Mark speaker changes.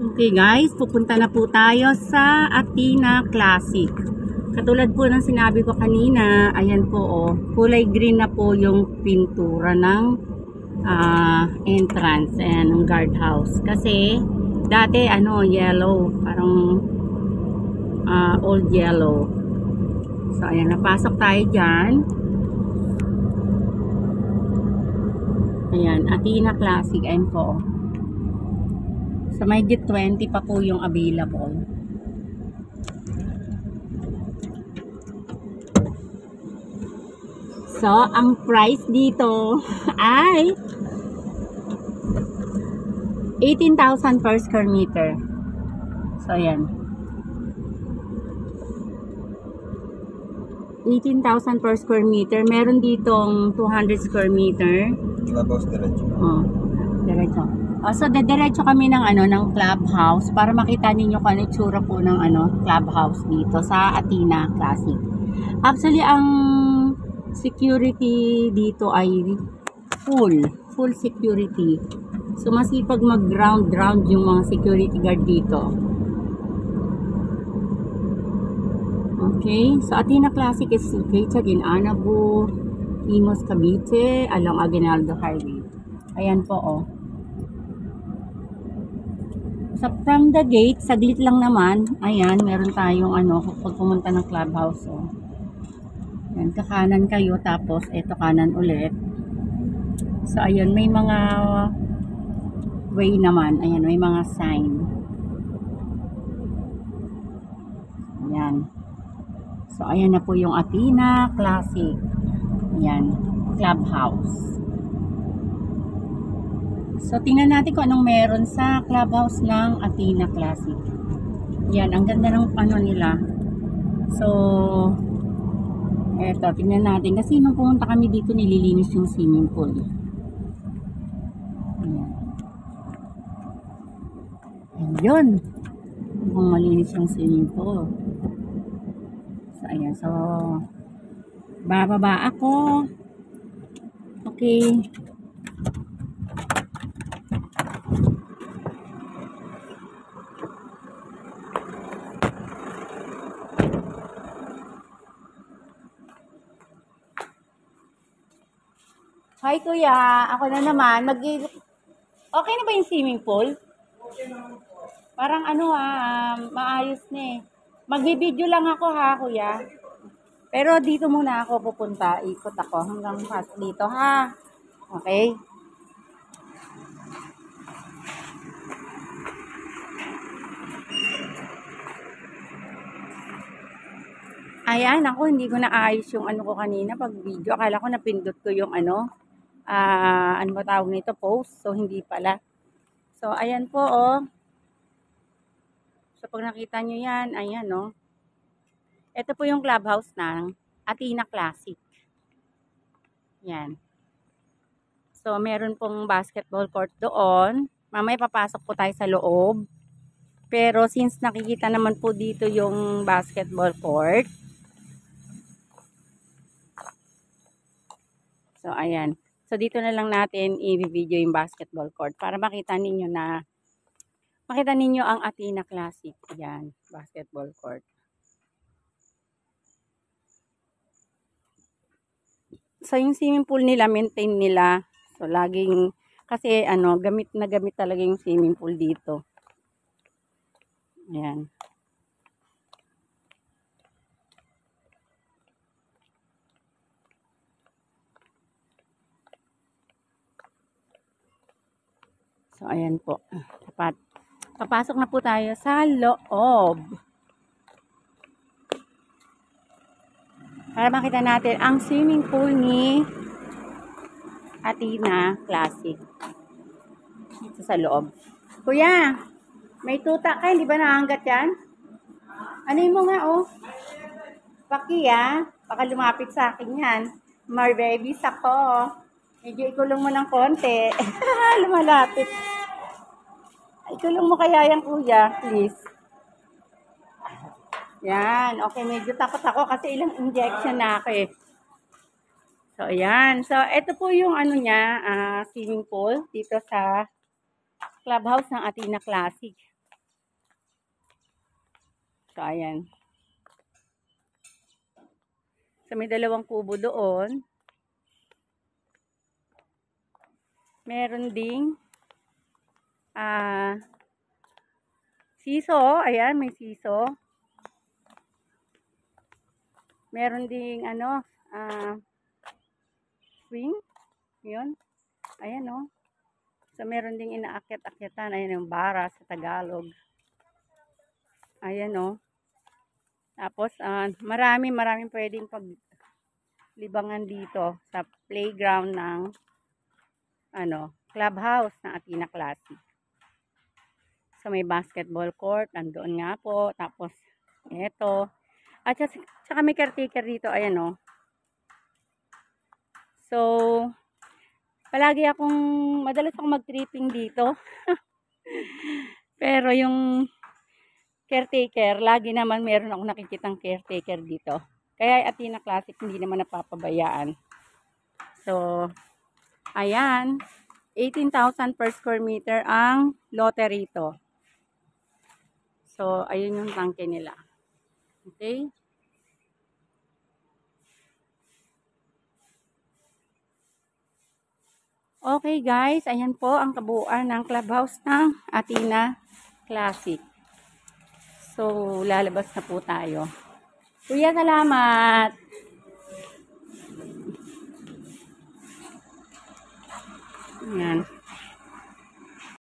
Speaker 1: Okay guys, pupunta na po tayo sa Athena Classic. Katulad po ng sinabi ko kanina, ayan po oh, kulay green na po yung pintura ng entrance and ng guardhouse. Kasi dati ano, yellow, parang old yellow. So ayan, napasok tayo dyan. Ayan, Athena Classic, ayan po. So may git 20 pa po yung available. So, ang price dito ay 18,000 per square meter. So, ayan. 18,000 per square meter. Meron ditong 200 square meter.
Speaker 2: Clubhouse diretso.
Speaker 1: Oh, diretso. So, diretso kami ng ng clubhouse para makita ninyo kung ano itsura po ng clubhouse dito sa Athena Classic. Actually, ang security dito ay full security. So, masipag mag-ground yung mga security guard dito. Okay, so Athena Classic is located in Anabu, Imus, Cavite, along Aguinaldo Highway. Ayan po, oh. So, from the gate, saglit lang naman, ayan, meron tayong pag pumunta ng clubhouse, oh. Ayan, kakanan kayo, tapos eto kanan ulit. So, ayun, may mga way naman, ayan, may mga sign. Ayan. So, ayan na po yung Athena Classic. Ayan, clubhouse. So, tingnan natin kung anong meron sa clubhouse ng Athena Classic. Yan, ang ganda ng nila. So, eto, tingnan natin. Kasi nung pumunta kami dito, nililinis yung swimming pool. Ayan. Ayun. Mukhang malinis yung swimming pool. So, ayan. So, bababa ako. Okay. Hi kuya, ako na naman. Okay na ba yung swimming pool? Okay na po. Parang maayos na eh. Magbibideo lang ako ha kuya. Pero dito muna ako pupunta. Ikot ako hanggang past dito ha. Okay? Ayan, ako hindi ko naayos yung ko kanina pag video. Akala ko napindot ko yung ano ba tawag nito, post. So, hindi pala. So, ayan po, oh. So, pag nakita nyo yan, ayan, oh. Ito po yung clubhouse ng Athena Classic. Yan. So, meron pong basketball court doon. Mamaya papasok po tayo sa loob. Pero, since nakikita naman po dito yung basketball court. So, ayan. So, dito na lang natin i-video yung basketball court para makita ninyo ang Athena Classic. Ayan, basketball court. So, yung swimming pool nila, maintain nila. So, laging, kasi gamit na gamit talaga yung swimming pool dito. Ayan. So, ayan po. Papasok na po tayo sa loob. Para makita natin ang swimming pool ni Athena Classic. Dito sa loob. Kuya, may tuta ka, hindi ba naanggat yan? Ano mo nga, oh? Paki, baka lumapit sa akin yan. Mar babies ako. Medyo ikulong mo ng konti. Lumalapit. Ikulong mo kaya yan, kuya, please. Yan. Okay, medyo takot ako kasi ilang injection na ako eh. So, ayan. So, ito po yung swimming pool dito sa clubhouse ng Athena Classic. So, ayan. So, may 2 kubo doon. Meron ding siso. Ayan, may siso. Meron ding swing. Yun. Ayan, oh. So, meron ding inaakyat-akyatan. Ayan yung bara sa Tagalog. Ayan, oh. Tapos, maraming pwedeng paglibangan dito sa playground ng clubhouse ng Athena Classic. So, may basketball court. Nandoon nga po. Tapos, eto. At saka may caretaker dito. Ayan, oh. So, madalas akong mag-tripping dito. Pero yung caretaker, lagi naman meron akong nakikitang caretaker dito. Kaya Athena Classic hindi naman napapabayaan. So, ayan. 18,000 per square meter ang lote rito. So, ayun yung tangke nila. Okay? Okay guys, ayan po ang kabuuan ng clubhouse ng Athena Classic. So, lalabas na po tayo. Kuya, salamat! Ayan.